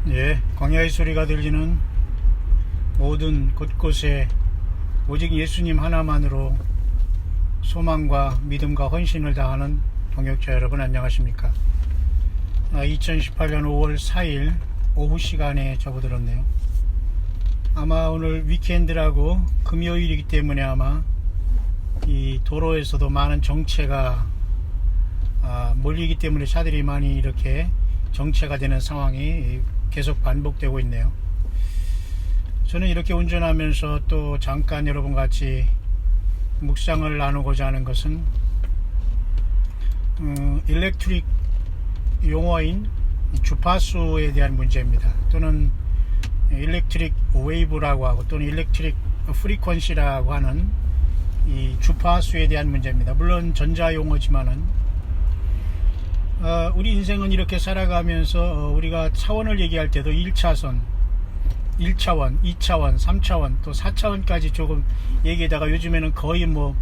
예, 광야의 소리가 들리는 모든 곳곳에 오직 예수님 하나만으로 소망과 믿음과 헌신을 다하는 동역자 여러분, 안녕하십니까? 2018년 5월 4일 오후 시간에 접어들었네요. 아마 오늘 위켄드라고 금요일이기 때문에 아마 이 도로에서도 많은 정체가 몰리기 때문에 차들이 많이 이렇게 정체가 되는 상황이 계속 반복되고 있네요. 저는 이렇게 운전하면서 또 잠깐 여러분 같이 묵상을 나누고자 하는 것은 일렉트릭 용어인 주파수에 대한 문제입니다. 또는 일렉트릭 웨이브라고 하고 또는 일렉트릭 프리퀀시라고 하는 이 주파수에 대한 문제입니다. 물론 전자 용어지만은 우리 인생은 이렇게 살아가면서 우리가 차원을 얘기할 때도 1차선, 1차원, 2차원, 3차원, 또 4차원까지 조금 얘기하다가 요즘에는 거의 뭐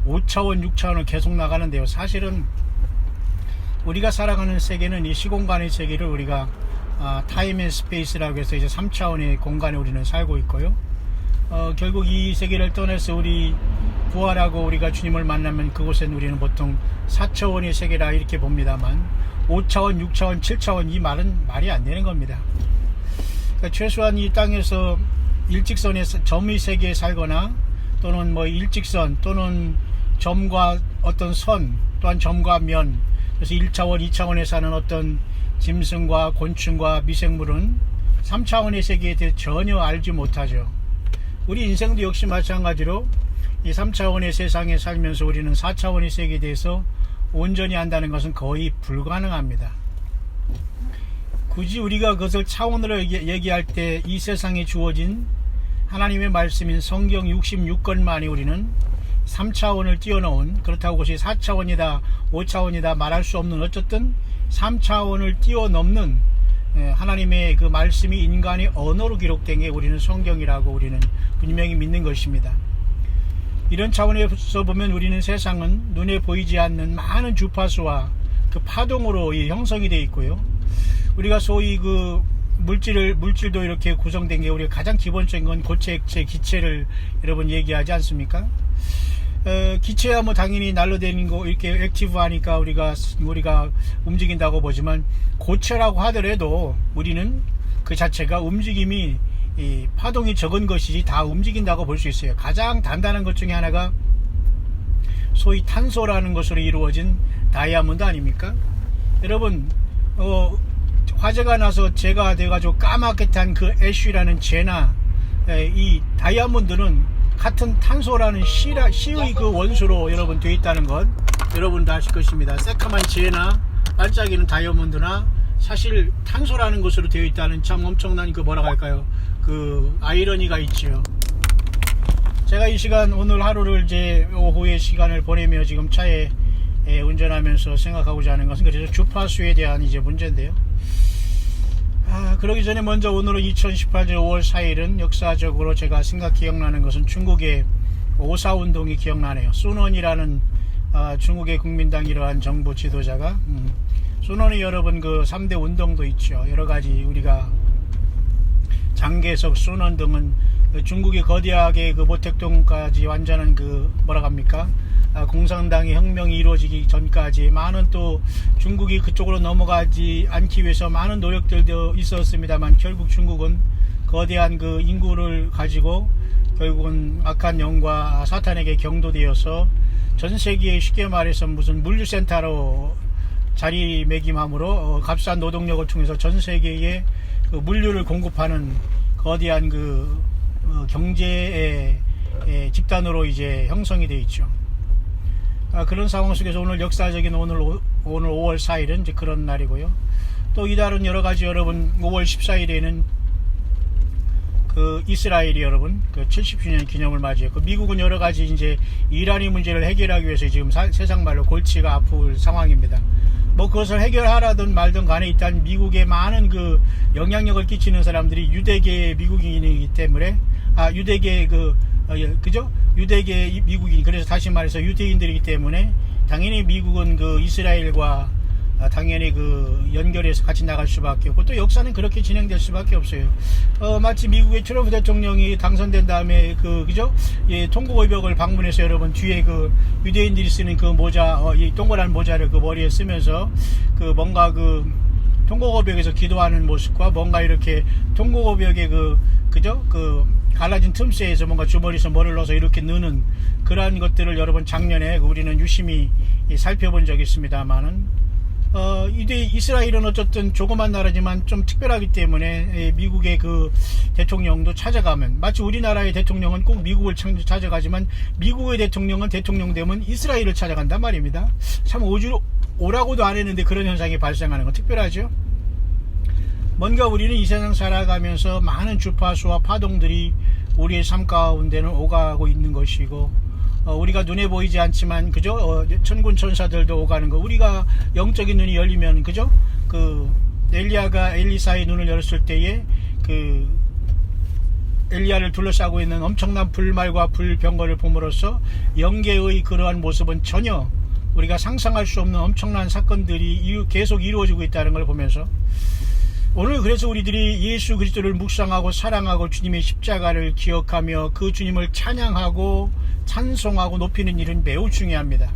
5차원, 6차원을 계속 나가는데요. 사실은 우리가 살아가는 세계는 이 시공간의 세계를 우리가 타임 앤 스페이스라고 해서 이제 3차원의 공간에 우리는 살고 있고요. 결국 이 세계를 떠나서 우리 부활하고 우리가 주님을 만나면 그곳엔 우리는 보통 4차원의 세계라 이렇게 봅니다만 5차원, 6차원, 7차원 이 말은 말이 안 되는 겁니다. 그러니까 최소한 이 땅에서 일직선의 점의 세계에 살거나 또는 뭐 일직선 또는 점과 어떤 선 또한 점과 면, 그래서 1차원, 2차원에 사는 어떤 짐승과 곤충과 미생물은 3차원의 세계에 대해 전혀 알지 못하죠. 우리 인생도 역시 마찬가지로 이 3차원의 세상에 살면서 우리는 4차원의 세계에 대해서 온전히 안다는 것은 거의 불가능합니다. 굳이 우리가 그것을 차원으로 얘기할 때 이 세상에 주어진 하나님의 말씀인 성경 66권만이 우리는 3차원을 뛰어넘은, 그렇다고 그것이 4차원이다 5차원이다 말할 수 없는, 어쨌든 3차원을 뛰어넘는 하나님의 그 말씀이 인간의 언어로 기록된 게 우리는 성경이라고 우리는 분명히 믿는 것입니다. 이런 차원에서 보면 우리는 세상은 눈에 보이지 않는 많은 주파수와 그 파동으로 형성이 되어 있고요. 우리가 소위 그 물질도 이렇게 구성된 게 우리가 가장 기본적인 건 고체, 액체, 기체를 여러분 얘기하지 않습니까? 기체야 뭐 당연히 날로다니는 거 이렇게 액티브하니까 우리가 움직인다고 보지만 고체라고 하더라도 우리는 그 자체가 움직임이 이 파동이 적은 것이지 다 움직인다고 볼 수 있어요. 가장 단단한 것 중에 하나가 소위 탄소라는 것으로 이루어진 다이아몬드 아닙니까? 여러분 화재가 나서 재가 돼가지고 까맣게 탄 그 애쉬라는 재나 이 다이아몬드는 같은 탄소라는 C의 그 원소로 여러분 되어 있다는 것 여러분도 아실 것입니다. 새카만 재나 반짝이는 다이아몬드나 사실 탄소라는 것으로 되어 있다는 참 엄청난 그 뭐라고 할까요? 그 아이러니가 있지요. 제가 이 시간 오늘 하루를 이제 오후의 시간을 보내며 지금 차에 운전하면서 생각하고자 하는 것은 그래서 주파수에 대한 이제 문제인데요. 그러기 전에 먼저 오늘은 2018년 5월 4일은 역사적으로 제가 기억나는 것은 중국의 오사운동이 기억나네요. 순원이라는 중국의 국민당 이러한 정부 지도자가 순원이 여러분 그 3대 운동도 있죠. 여러가지 우리가 장개석, 순원 등은 중국의 거대하게 그 모택동까지 완전한 그 뭐라고 합니까? 공산당의 혁명이 이루어지기 전까지 많은 또 중국이 그쪽으로 넘어가지 않기 위해서 많은 노력들도 있었습니다만 결국 중국은 거대한 그 인구를 가지고 결국은 악한 영과 사탄에게 경도되어서 전 세계에 쉽게 말해서 무슨 물류센터로 자리매김함으로 값싼 노동력을 통해서 전 세계에 그 물류를 공급하는 거대한 그 경제의 집단으로 이제 형성이 되어 있죠. 그런 상황 속에서 오늘 역사적인 오늘 5월 4일은 이제 그런 날이고요. 또 이달은 여러가지 여러분 5월 14일에는 그 이스라엘이 여러분 그 70주년 기념을 맞이했고 미국은 여러가지 이제 이란의 문제를 해결하기 위해서 지금 세상 말로 골치가 아플 상황입니다. 뭐 그것을 해결하라든 말든 간에 일단 미국에 많은 그 영향력을 끼치는 사람들이 유대계 미국인이기 때문에 유대계 그죠? 유대계 미국인, 그래서 다시 말해서 유대인들이기 때문에 당연히 미국은 그 이스라엘과 당연히 그 연결해서 같이 나갈 수밖에 없고, 또 역사는 그렇게 진행될 수밖에 없어요. 마치 미국의 트럼프 대통령이 당선된 다음에 그죠? 예, 통곡의벽을 방문해서 여러분 뒤에 그 유대인들이 쓰는 그 모자, 이 동그란 모자를 그 머리에 쓰면서 그 뭔가 그 통곡의벽에서 기도하는 모습과 뭔가 이렇게 통곡의벽에 그죠? 그 갈라진 틈새에서 뭔가 주머니에서 뭐를 넣어서 이렇게 넣는 그러한 것들을 여러분 작년에 우리는 유심히 살펴본 적이 있습니다만은, 이스라엘은 어쨌든 조그만 나라지만 좀 특별하기 때문에 미국의 그 대통령도 찾아가면, 마치 우리나라의 대통령은 꼭 미국을 찾아가지만 미국의 대통령은 대통령 되면 이스라엘을 찾아간단 말입니다. 참 오라고도 안 했는데 그런 현상이 발생하는 건 특별하죠. 뭔가 우리는 이 세상 살아가면서 많은 주파수와 파동들이 우리의 삶 가운데는 오가고 있는 것이고, 우리가 눈에 보이지 않지만 그죠? 천군 천사들도 오가는 거, 우리가 영적인 눈이 열리면 그죠? 그 엘리야가 엘리사의 눈을 열었을 때에 그 엘리야를 둘러싸고 있는 엄청난 불말과 불병거를 봄으로써 영계의 그러한 모습은 전혀 우리가 상상할 수 없는 엄청난 사건들이 계속 이루어지고 있다는 걸 보면서, 오늘 그래서 우리들이 예수 그리스도를 묵상하고 사랑하고 주님의 십자가를 기억하며 그 주님을 찬양하고 찬송하고 높이는 일은 매우 중요합니다.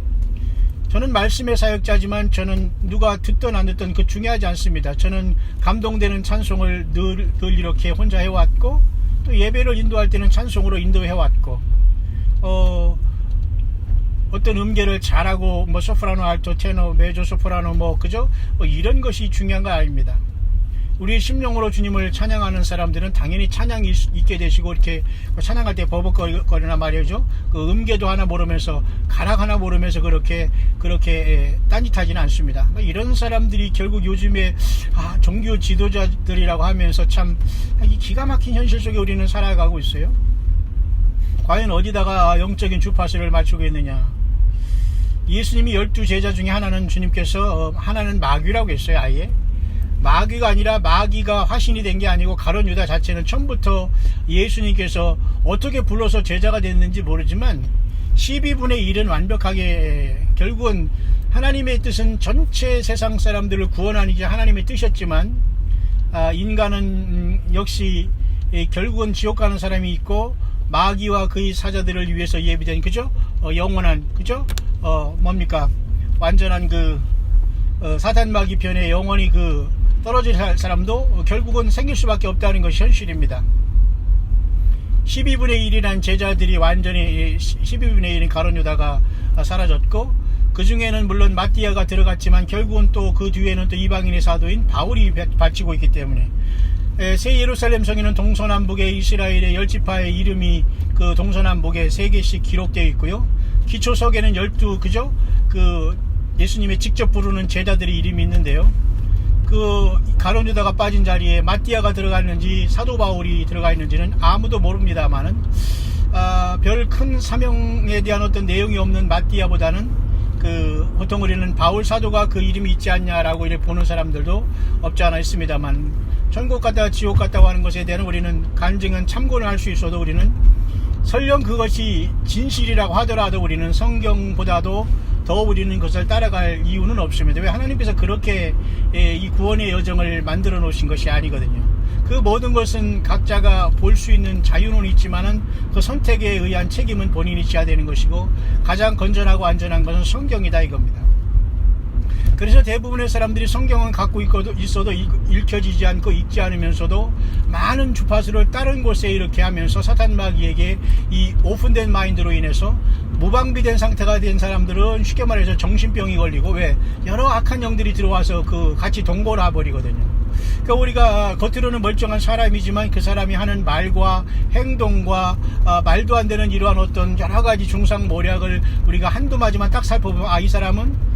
저는 말씀의 사역자지만 저는 누가 듣든 안 듣든 그 중요하지 않습니다. 저는 감동되는 찬송을 늘 이렇게 혼자 해왔고, 또 예배를 인도할 때는 찬송으로 인도해왔고, 어떤 음계를 잘하고 뭐 소프라노, 알토, 테너, 메조 소프라노 뭐 그죠? 이런 것이 중요한 거 아닙니다. 우리 심령으로 주님을 찬양하는 사람들은 당연히 찬양이 있게 되시고, 이렇게 찬양할 때 버벅거리나 말이죠. 그 음계도 하나 모르면서 가락 하나 모르면서 그렇게 딴짓하지는 않습니다. 이런 사람들이 결국 요즘에 종교 지도자들이라고 하면서 참 기가 막힌 현실 속에 우리는 살아가고 있어요. 과연 어디다가 영적인 주파수를 맞추고 있느냐. 예수님이 12제자 중에 하나는 주님께서 하나는 마귀라고 했어요. 아예 마귀가 아니라, 마귀가 화신이 된 게 아니고 가룟 유다 자체는 처음부터 예수님께서 어떻게 불러서 제자가 됐는지 모르지만 12분의 1은 완벽하게, 결국은 하나님의 뜻은 전체 세상 사람들을 구원하는 게 하나님의 뜻이었지만, 인간은 역시 결국은 지옥 가는 사람이 있고, 마귀와 그의 사자들을 위해서 예비된 그죠? 영원한 그죠? 뭡니까? 완전한 사단 마귀 편에 영원히 떨어질 사람도 결국은 생길 수밖에 없다는 것이 현실입니다. 12분의 1이란 제자들이 완전히 12분의 1인 가룟 유다가 사라졌고, 그 중에는 물론 마띠아가 들어갔지만 결국은 또 그 뒤에는 또 이방인의 사도인 바울이 바치고 있기 때문에, 새 예루살렘 성에는 동서남북에 이스라엘의 10지파의 이름이 그 동서남북에 3개씩 기록되어 있고요. 기초석에는 12 그죠? 예수님의 직접 부르는 제자들의 이름이 있는데요. 가룟 유다가 빠진 자리에 마띠아가 들어갔는지 사도 바울이 들어가 있는지는 아무도 모릅니다만은, 별 큰 사명에 대한 어떤 내용이 없는 마띠아보다는 보통 우리는 바울 사도가 그 이름이 있지 않냐라고 이렇게 보는 사람들도 없지 않아 있습니다만, 천국 갔다가 지옥 갔다고 하는 것에 대한 우리는 간증은 참고를 할 수 있어도, 우리는 설령 그것이 진실이라고 하더라도 우리는 성경보다도 더 우리는 그것을 따라갈 이유는 없습니다. 왜? 하나님께서 그렇게 이 구원의 여정을 만들어 놓으신 것이 아니거든요. 그 모든 것은 각자가 볼 수 있는 자유는 있지만은 그 선택에 의한 책임은 본인이 져야 되는 것이고, 가장 건전하고 안전한 것은 성경이다 이겁니다. 그래서 대부분의 사람들이 성경은 갖고 있어도 읽혀지지 않고 읽지 않으면서도 많은 주파수를 다른 곳에 이렇게 하면서 사탄 마귀에게 이 오픈된 마인드로 인해서 무방비된 상태가 된 사람들은 쉽게 말해서 정신병이 걸리고, 왜? 여러 악한 영들이 들어와서 같이 동거나 버리거든요. 그러니까 우리가 겉으로는 멀쩡한 사람이지만 그 사람이 하는 말과 행동과 말도 안 되는 이러한 어떤 여러 가지 중상모략을 우리가 한두 마디만 딱 살펴보면, 이 사람은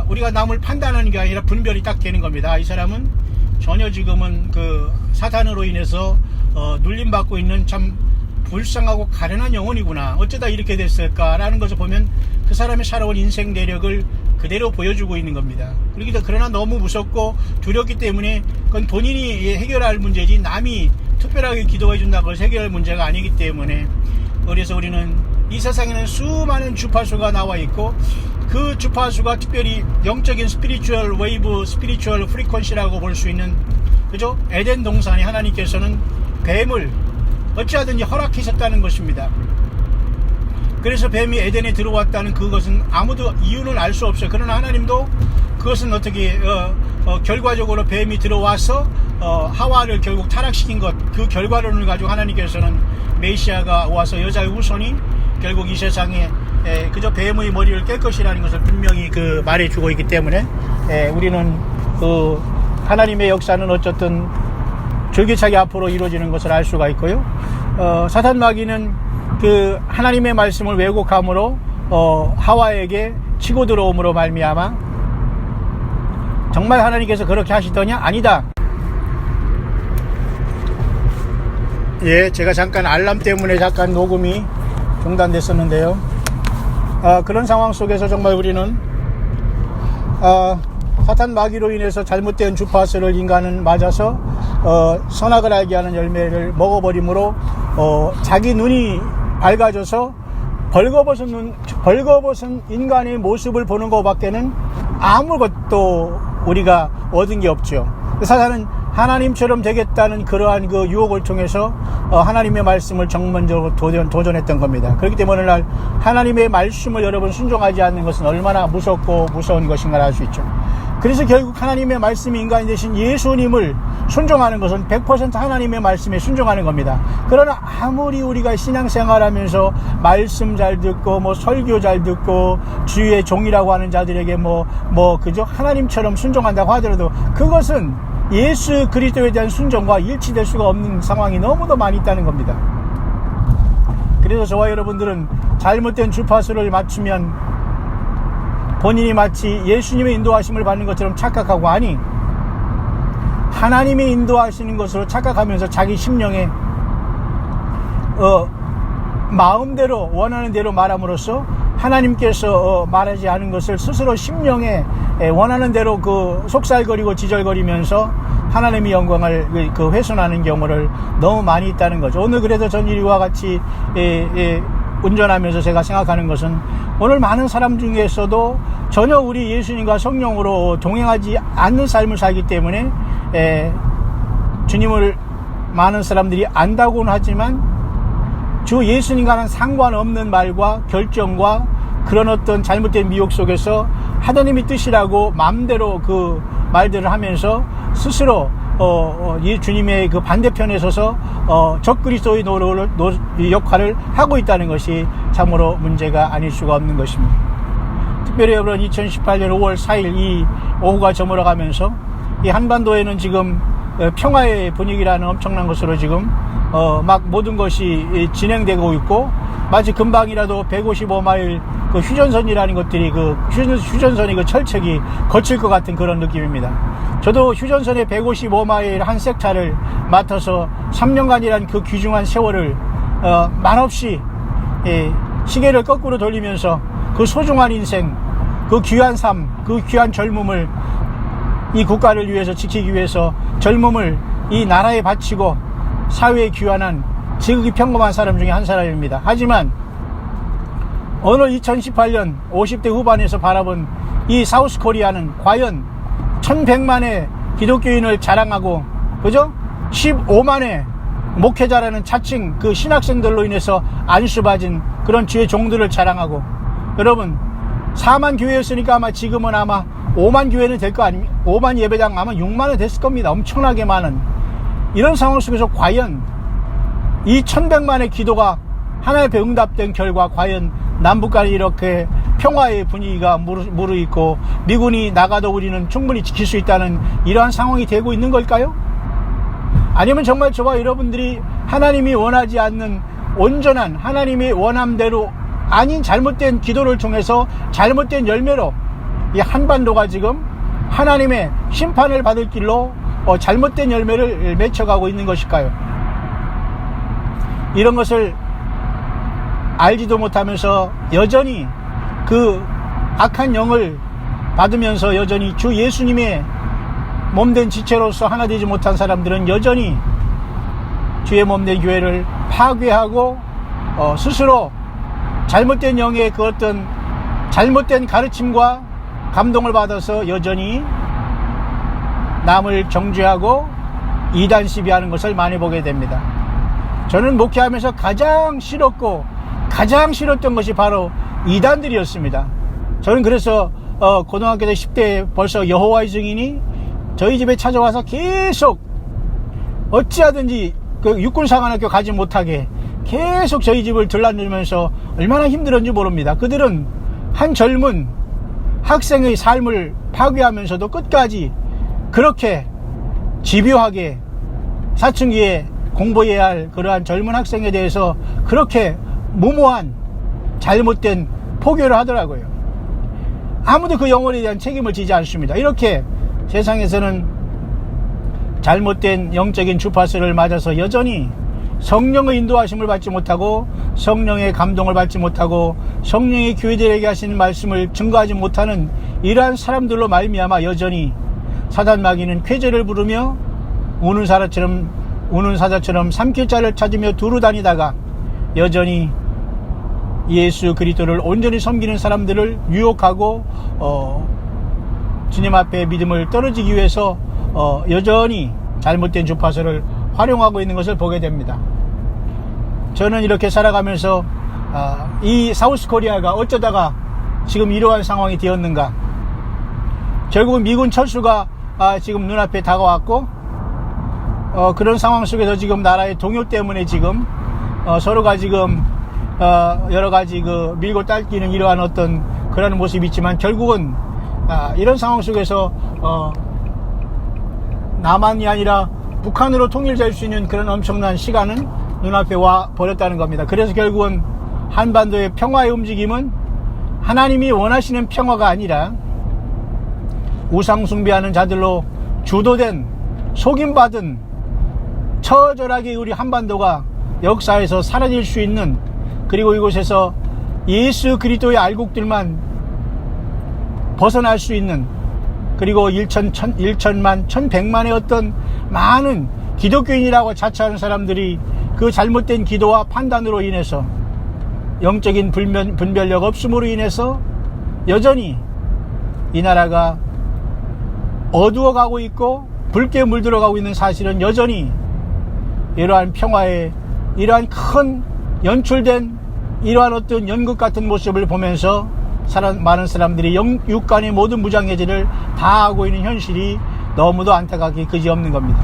우리가 남을 판단하는 게 아니라 분별이 딱 되는 겁니다. 이 사람은 전혀 지금은 사탄으로 인해서 눌림받고 있는 참 불쌍하고 가련한 영혼이구나, 어쩌다 이렇게 됐을까라는 것을 보면 그 사람의 살아온 인생 내력을 그대로 보여주고 있는 겁니다. 그러나 너무 무섭고 두렵기 때문에 그건 본인이 해결할 문제지, 남이 특별하게 기도해 준다고 해결할 문제가 아니기 때문에, 그래서 우리는 이 세상에는 수많은 주파수가 나와 있고, 그 주파수가 특별히 영적인 스피리추얼 웨이브, 스피리추얼 프리퀀시라고 볼 수 있는, 그죠? 에덴 동산에 하나님께서는 뱀을 어찌하든지 허락하셨다는 것입니다. 그래서 뱀이 에덴에 들어왔다는 그것은 아무도 이유는 알 수 없어요. 그러나 하나님도 그것은 어떻게 결과적으로 뱀이 들어와서 하와를 결국 타락시킨 것, 그 결과론을 가지고 하나님께서는 메시아가 와서 여자의 후손이 결국 이 세상에 그저 뱀의 머리를 깰 것이라는 것을 분명히 그 말해주고 있기 때문에 우리는 그 하나님의 역사는 어쨌든 줄기차게 앞으로 이루어지는 것을 알 수가 있고요. 사탄 마귀는 그 하나님의 말씀을 왜곡함으로 하와에게 치고 들어옴으로 말미암아 정말 하나님께서 그렇게 하시더냐? 아니다. 예, 제가 잠깐 알람 때문에 잠깐 녹음이 중단됐었는데요. 그런 상황 속에서 정말 우리는 사탄 마귀로 인해서 잘못된 주파수를 인간은 맞아서 선악을 알게 하는 열매를 먹어버림으로 자기 눈이 밝아져서 벌거벗은 인간의 모습을 보는 것밖에는 아무것도 우리가 얻은 게 없죠. 사탄은 하나님처럼 되겠다는 그러한 그 유혹을 통해서 하나님의 말씀을 정면적으로 도전했던 겁니다. 그렇기 때문에 오늘날 하나님의 말씀을 여러분 순종하지 않는 것은 얼마나 무섭고 무서운 것인가를 알 수 있죠. 그래서 결국 하나님의 말씀이 인간이 되신 예수님을 순종하는 것은 100% 하나님의 말씀에 순종하는 겁니다. 그러나 아무리 우리가 신앙생활하면서 말씀 잘 듣고 설교 잘 듣고 주의 종이라고 하는 자들에게 그저 하나님처럼 순종한다고 하더라도 그것은 예수 그리스도에 대한 순종과 일치될 수가 없는 상황이 너무도 많이 있다는 겁니다. 그래서 저와 여러분들은 잘못된 주파수를 맞추면 본인이 마치 예수님의 인도하심을 받는 것처럼 착각하고, 아니 하나님의 인도하시는 것으로 착각하면서 자기 심령에 마음대로 원하는 대로 말함으로써 하나님께서 말하지 않은 것을 스스로 심령에 원하는 대로 그 속살거리고 지절거리면서 하나님의 영광을 훼손하는 경우를 너무 많이 있다는 거죠. 오늘 그래도 전일이와 같이 운전하면서 제가 생각하는 것은 오늘 많은 사람 중에서도 전혀 우리 예수님과 성령으로 동행하지 않는 삶을 살기 때문에 주님을 많은 사람들이 안다고는 하지만 주 예수님과는 상관없는 말과 결정과 그런 어떤 잘못된 미혹 속에서 하나님의 뜻이라고 마음대로 그 말들을 하면서 스스로 주님의 그 반대편에 서서 적그리스도의 역할을 하고 있다는 것이 참으로 문제가 아닐 수가 없는 것입니다. 특별히 여러분 2018년 5월 4일 이 오후가 저물어가면서 이 한반도에는 지금 평화의 분위기라는 엄청난 것으로 지금 막 모든 것이 진행되고 있고, 마치 금방이라도 155마일 그 휴전선이라는 것들이 그 휴전선이 그 철책이 거칠 것 같은 그런 느낌입니다. 저도 휴전선의 155마일 한 섹타를 맡아서 3년간이란 그 귀중한 세월을 말없이 시계를 거꾸로 돌리면서 그 소중한 인생, 그 귀한 삶, 그 귀한 젊음을 이 국가를 위해서 지키기 위해서 젊음을 이 나라에 바치고 사회에 귀환한 지극히 평범한 사람 중에 한 사람입니다. 하지만 오늘 2018년 50대 후반에서 바라본 이 사우스 코리아는 과연 1100만의 기독교인을 자랑하고, 그죠? 15만의 목회자라는 자칭 그 신학생들로 인해서 안수받은 그런 주의 종들을 자랑하고, 여러분 4만 교회였으니까 아마 지금은 아마 5만 교회는 될 거 아닙니까? 5만 예배당 아마 6만은 됐을 겁니다. 엄청나게 많은 이런 상황 속에서 과연 이 1100만의 기도가 하나님 앞에 응답된 결과 과연 남북 간에 이렇게 평화의 분위기가 무르익고 미군이 나가도 우리는 충분히 지킬 수 있다는 이러한 상황이 되고 있는 걸까요? 아니면 정말 저와 여러분들이 하나님이 원하지 않는 온전한 하나님의 원함대로 아닌 잘못된 기도를 통해서 잘못된 열매로 이 한반도가 지금 하나님의 심판을 받을 길로 잘못된 열매를 맺혀가고 있는 것일까요? 이런 것을 알지도 못하면서 여전히 그 악한 영을 받으면서 여전히 주 예수님의 몸된 지체로서 하나 되지 못한 사람들은 여전히 주의 몸된 교회를 파괴하고 스스로 잘못된 영의 그 어떤 잘못된 가르침과 감동을 받아서 여전히 남을 정죄하고 이단 시비하는 것을 많이 보게 됩니다. 저는 목회하면서 가장 싫었고 가장 싫었던 것이 바로 이단들이었습니다. 저는 그래서 고등학교 때 10대 벌써 여호와의 증인이 저희 집에 찾아와서 계속 어찌하든지 그 육군사관학교 가지 못하게 계속 저희 집을 들락거리면서 얼마나 힘들었는지 모릅니다. 그들은 한 젊은 학생의 삶을 파괴하면서도 끝까지 그렇게 집요하게 사춘기에 공부해야 할 그러한 젊은 학생에 대해서 그렇게 무모한 잘못된 포교를 하더라고요. 아무도 그 영혼에 대한 책임을 지지 않습니다. 이렇게 세상에서는 잘못된 영적인 주파수를 맞아서 여전히 성령의 인도하심을 받지 못하고 성령의 감동을 받지 못하고 성령의 교회들에게 하시는 말씀을 증거하지 못하는 이러한 사람들로 말미암아 여전히 사단 마귀는 쾌재를 부르며 우는 사자처럼 삼킬자를 찾으며 두루 다니다가 여전히 예수 그리스도를 온전히 섬기는 사람들을 유혹하고 주님 앞에 믿음을 떨어지기 위해서 여전히 잘못된 주파수를 활용하고 있는 것을 보게 됩니다. 저는 이렇게 살아가면서 이 사우스코리아가 어쩌다가 지금 이러한 상황이 되었는가. 결국은 미군 철수가 지금 눈앞에 다가왔고 그런 상황 속에서 지금 나라의 동요 때문에 지금 서로가 지금 여러가지 그 밀고 딸기는 이러한 어떤 그런 모습이 있지만 결국은 이런 상황 속에서 남한이 아니라 북한으로 통일될 수 있는 그런 엄청난 시간은 눈앞에 와 버렸다는 겁니다. 그래서 결국은 한반도의 평화의 움직임은 하나님이 원하시는 평화가 아니라 우상 숭배하는 자들로 주도된 속임받은 처절하게 우리 한반도가 역사에서 사라질 수 있는, 그리고 이곳에서 예수 그리스도의 알곡들만 벗어날 수 있는, 그리고 1천만 1100만의 어떤 많은 기독교인이라고 자처하는 사람들이 그 잘못된 기도와 판단으로 인해서 영적인 분별력 없음으로 인해서 여전히 이 나라가 어두워가고 있고 붉게 물들어가고 있는 사실은 여전히 이러한 평화의 이러한 큰 연출된 이러한 어떤 연극 같은 모습을 보면서 많은 사람들이 육간의 모든 무장해제를 다 하고 있는 현실이 너무도 안타깝게 그지없는 겁니다.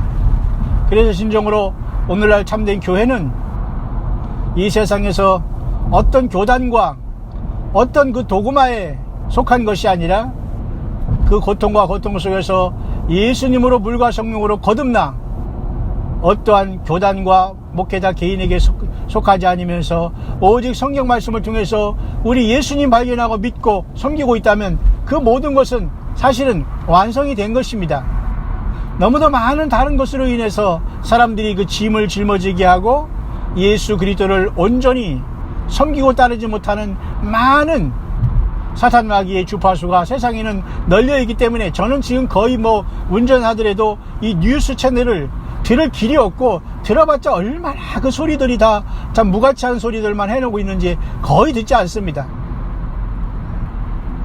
그래서 진정으로 오늘날 참된 교회는 이 세상에서 어떤 교단과 어떤 그 도구마에 속한 것이 아니라 그 고통과 고통 속에서 예수님으로 물과 성령으로 거듭나 어떠한 교단과 목회자 개인에게 속하지 않으면서 오직 성경 말씀을 통해서 우리 예수님 발견하고 믿고 섬기고 있다면 그 모든 것은 사실은 완성이 된 것입니다. 너무도 많은 다른 것으로 인해서 사람들이 그 짐을 짊어지게 하고 예수 그리스도를 온전히 섬기고 따르지 못하는 많은 사탄 마귀의 주파수가 세상에는 널려있기 때문에 저는 지금 거의 운전하더라도 이 뉴스 채널을 들을 길이 없고 들어봤자 얼마나 그 소리들이 다 참 무가치한 소리들만 해놓고 있는지 거의 듣지 않습니다.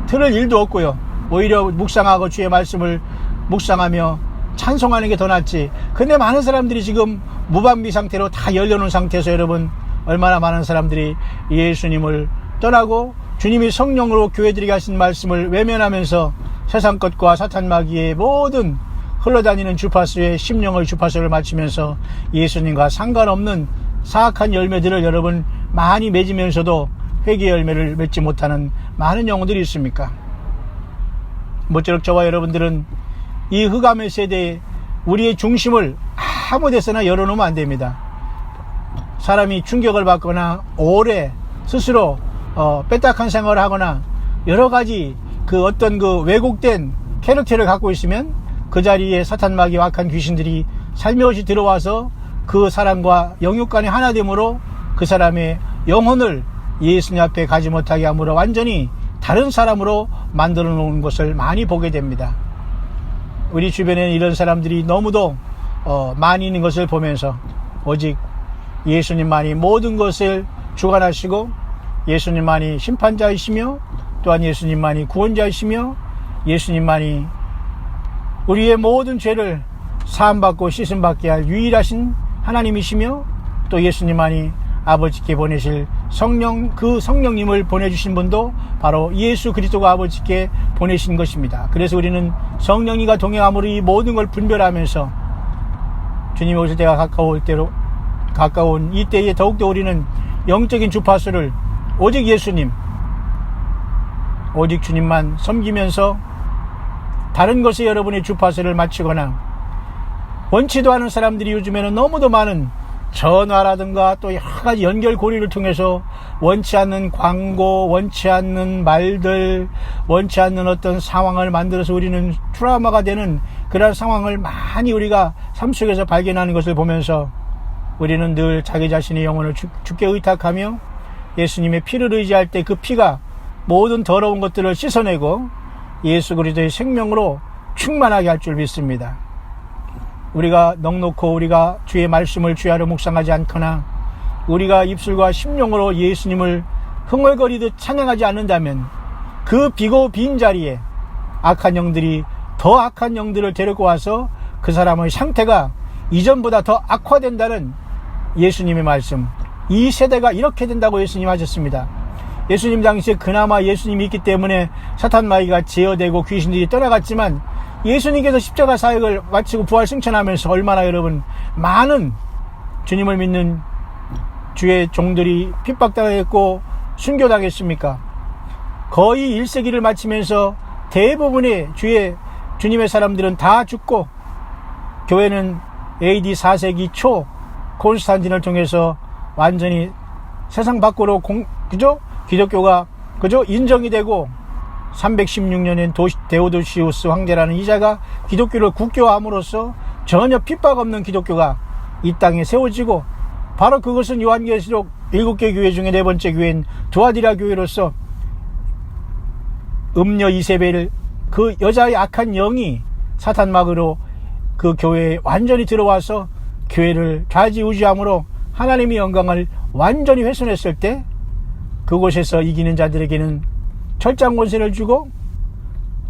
들을 일도 없고요. 오히려 묵상하고 주의 말씀을 묵상하며 찬송하는 게 더 낫지. 근데 많은 사람들이 지금 무방비 상태로 다 열려놓은 상태에서 여러분 얼마나 많은 사람들이 예수님을 떠나고 주님이 성령으로 교회들에게 하신 말씀을 외면하면서 세상 것과 사탄 마귀의 모든 흘러다니는 주파수에 심령의 주파수를 맞추면서 예수님과 상관없는 사악한 열매들을 여러분 많이 맺으면서도 회개의 열매를 맺지 못하는 많은 영혼들이 있습니까? 모쪼록 저와 여러분들은 이 흑암의 세대에 우리의 중심을 아무 데서나 열어놓으면 안 됩니다. 사람이 충격을 받거나 오래 스스로 빼딱한 생활을 하거나 여러가지 그 어떤 그 왜곡된 캐릭터를 갖고 있으면 그 자리에 사탄 마귀와 악한 귀신들이 살며시 들어와서 그 사람과 영육간의 하나됨으로 그 사람의 영혼을 예수님 앞에 가지 못하게 함으로 완전히 다른 사람으로 만들어 놓은 것을 많이 보게 됩니다. 우리 주변에는 이런 사람들이 너무도 많이 있는 것을 보면서 오직 예수님만이 모든 것을 주관하시고 예수님만이 심판자이시며 또한 예수님만이 구원자이시며 예수님만이 우리의 모든 죄를 사함받고 씻음받게 할 유일하신 하나님이시며 또 예수님만이 아버지께 보내실 성령, 그 성령님을 보내주신 분도 바로 예수 그리스도가 아버지께 보내신 것입니다. 그래서 우리는 성령이가 동행함으로 이 모든 걸 분별하면서 주님이 오실 때가 가까운 이때에 더욱더 우리는 영적인 주파수를 오직 예수님, 오직 주님만 섬기면서 다른 것에 여러분의 주파수를 맞추거나 원치도 않은 사람들이 요즘에는 너무도 많은 전화라든가 또 여러 가지 연결고리를 통해서 원치 않는 광고, 원치 않는 말들, 원치 않는 어떤 상황을 만들어서 우리는 트라우마가 되는 그런 상황을 많이 우리가 삶 속에서 발견하는 것을 보면서 우리는 늘 자기 자신의 영혼을 주께 의탁하며 예수님의 피를 의지할 때 그 피가 모든 더러운 것들을 씻어내고 예수 그리스도의 생명으로 충만하게 할 줄 믿습니다. 우리가 넉놓고 우리가 주의 말씀을 주야로 묵상하지 않거나 우리가 입술과 심령으로 예수님을 흥얼거리듯 찬양하지 않는다면 그 비고 빈 자리에 악한 영들이 더 악한 영들을 데리고 와서 그 사람의 상태가 이전보다 더 악화된다는 예수님의 말씀, 이 세대가 이렇게 된다고 예수님 하셨습니다. 예수님 당시에 그나마 예수님이 있기 때문에 사탄 마귀가 제어되고 귀신들이 떠나갔지만 예수님께서 십자가 사역을 마치고 부활 승천하면서 얼마나 여러분 많은 주님을 믿는 주의 종들이 핍박당했고 순교당했습니까? 거의 1세기를 마치면서 대부분의 주님의 사람들은 다 죽고 교회는 AD 4세기 초 콘스탄틴을 통해서 완전히 세상 밖으로 기독교가 인정이 되고 316년엔 데오도시우스 황제라는 이자가 기독교를 국교함으로써 전혀 핍박 없는 기독교가 이 땅에 세워지고 바로 그것은 요한계시록 7개 교회 중에 4번째 교회인 두아디라 교회로서 음녀 이세벨 그 여자의 악한 영이 사탄막으로 그 교회에 완전히 들어와서 교회를 좌지우지함으로 하나님의 영광을 완전히 훼손했을 때 그곳에서 이기는 자들에게는 철장 권세를 주고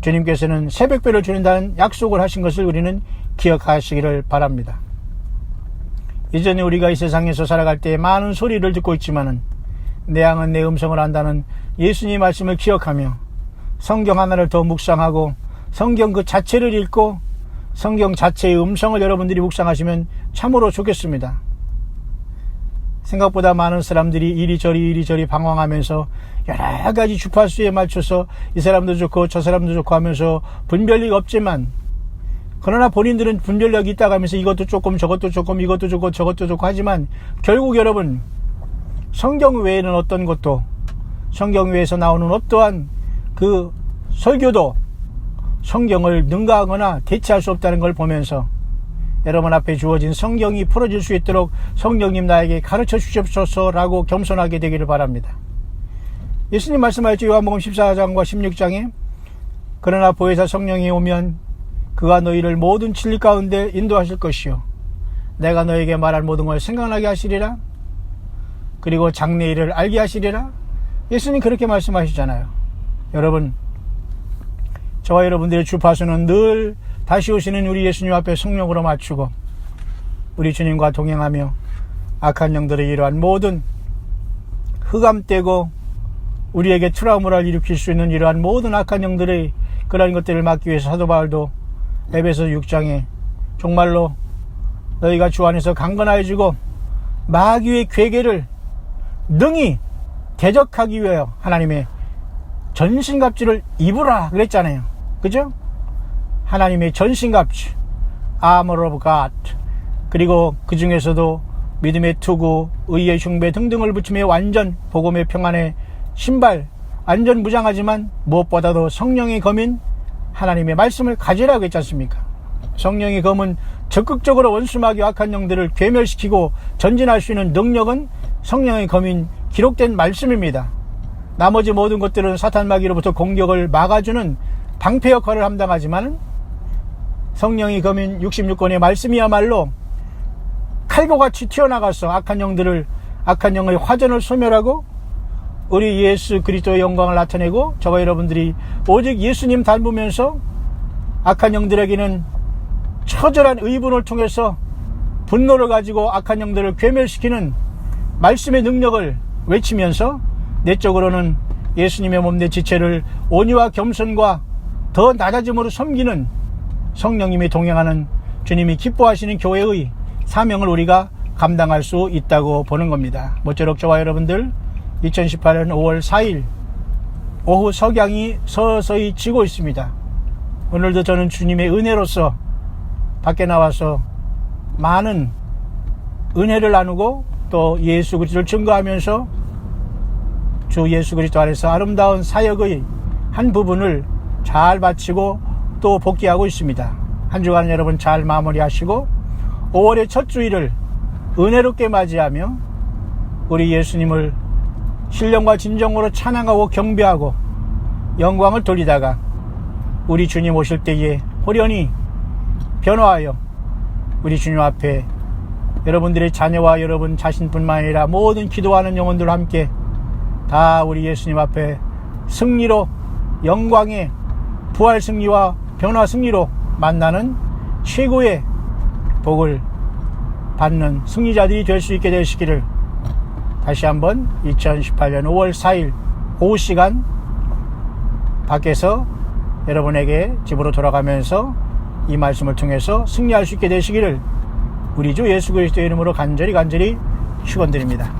주님께서는 새벽별을 주는다는 약속을 하신 것을 우리는 기억하시기를 바랍니다. 이전에 우리가 이 세상에서 살아갈 때 많은 소리를 듣고 있지만은 내 양은 내 음성을 안다는 예수님의 말씀을 기억하며 성경 하나를 더 묵상하고 성경 그 자체를 읽고 성경 자체의 음성을 여러분들이 묵상하시면 참으로 좋겠습니다. 생각보다 많은 사람들이 이리저리 방황하면서 여러 가지 주파수에 맞춰서 이 사람도 좋고 저 사람도 좋고 하면서 분별력이 없지만 그러나 본인들은 분별력이 있다고 하면서 이것도 조금 저것도 조금 이것도 좋고 저것도 좋고 하지만 결국 여러분 성경 외에는 어떤 것도 성경 외에서 나오는 어떠한 그 설교도 성경을 능가하거나 대체할 수 없다는 걸 보면서 여러분 앞에 주어진 성경이 풀어질 수 있도록 성령님 나에게 가르쳐 주시옵소서라고 겸손하게 되기를 바랍니다. 예수님 말씀하셨죠. 요한복음 14장과 16장에 그러나 보혜사 성령이 오면 그가 너희를 모든 진리 가운데 인도하실 것이요 내가 너에게 말할 모든 걸 생각나게 하시리라. 그리고 장래일을 알게 하시리라. 예수님 그렇게 말씀하시잖아요. 여러분 저와 여러분들의 주파수는 늘 다시 오시는 우리 예수님 앞에 성령으로 맞추고 우리 주님과 동행하며 악한 영들의 이러한 모든 흑암되고 우리에게 트라우마를 일으킬 수 있는 이러한 모든 악한 영들의 그러한 것들을 막기 위해서 사도 바울도 에베소 6장에 정말로 너희가 주 안에서 강건하여지고 마귀의 괴계를 능히 대적하기 위하여 하나님의 전신갑주를 입으라 그랬잖아요. 그죠? 하나님의 전신갑주 Armor of God 그리고 그 중에서도 믿음의 투구, 의의 흉배 등등을 붙이며 완전 복음의 평안의 신발 완전 무장하지만 무엇보다도 성령의 검인 하나님의 말씀을 가지라고 했지 않습니까? 성령의 검은 적극적으로 원수마귀 악한 영들을 괴멸시키고 전진할 수 있는 능력은 성령의 검인 기록된 말씀입니다. 나머지 모든 것들은 사탄 마귀로부터 공격을 막아주는 방패 역할을 감당하지만 성령이 검인 66권의 말씀이야말로 칼과 같이 튀어나가서 악한 영의 화전을 소멸하고 우리 예수 그리스도의 영광을 나타내고 저와 여러분들이 오직 예수님 닮으면서 악한 영들에게는 처절한 의분을 통해서 분노를 가지고 악한 영들을 괴멸시키는 말씀의 능력을 외치면서 내적으로는 예수님의 몸 내 지체를 온유와 겸손과 더 낮아짐으로 섬기는 성령님이 동행하는 주님이 기뻐하시는 교회의 사명을 우리가 감당할 수 있다고 보는 겁니다. 모쪼록 저와 여러분들 2018년 5월 4일 오후 석양이 서서히 지고 있습니다. 오늘도 저는 주님의 은혜로서 밖에 나와서 많은 은혜를 나누고 또 예수 그리스도를 증거하면서 주 예수 그리스도 안에서 아름다운 사역의 한 부분을 잘 마치고 또 복귀하고 있습니다. 한 주간 여러분 잘 마무리하시고 5월의 첫 주일을 은혜롭게 맞이하며 우리 예수님을 신령과 진정으로 찬양하고 경배하고 영광을 돌리다가 우리 주님 오실 때에 호련히 변화하여 우리 주님 앞에 여러분들의 자녀와 여러분 자신뿐만 아니라 모든 기도하는 영혼들과 함께 다 우리 예수님 앞에 승리로 영광의 부활 승리와 변화 승리로 만나는 최고의 복을 받는 승리자들이 될 수 있게 되시기를 다시 한번 2018년 5월 4일 오후 시간 밖에서 여러분에게 집으로 돌아가면서 이 말씀을 통해서 승리할 수 있게 되시기를 우리 주 예수 그리스도의 이름으로 간절히 축원드립니다.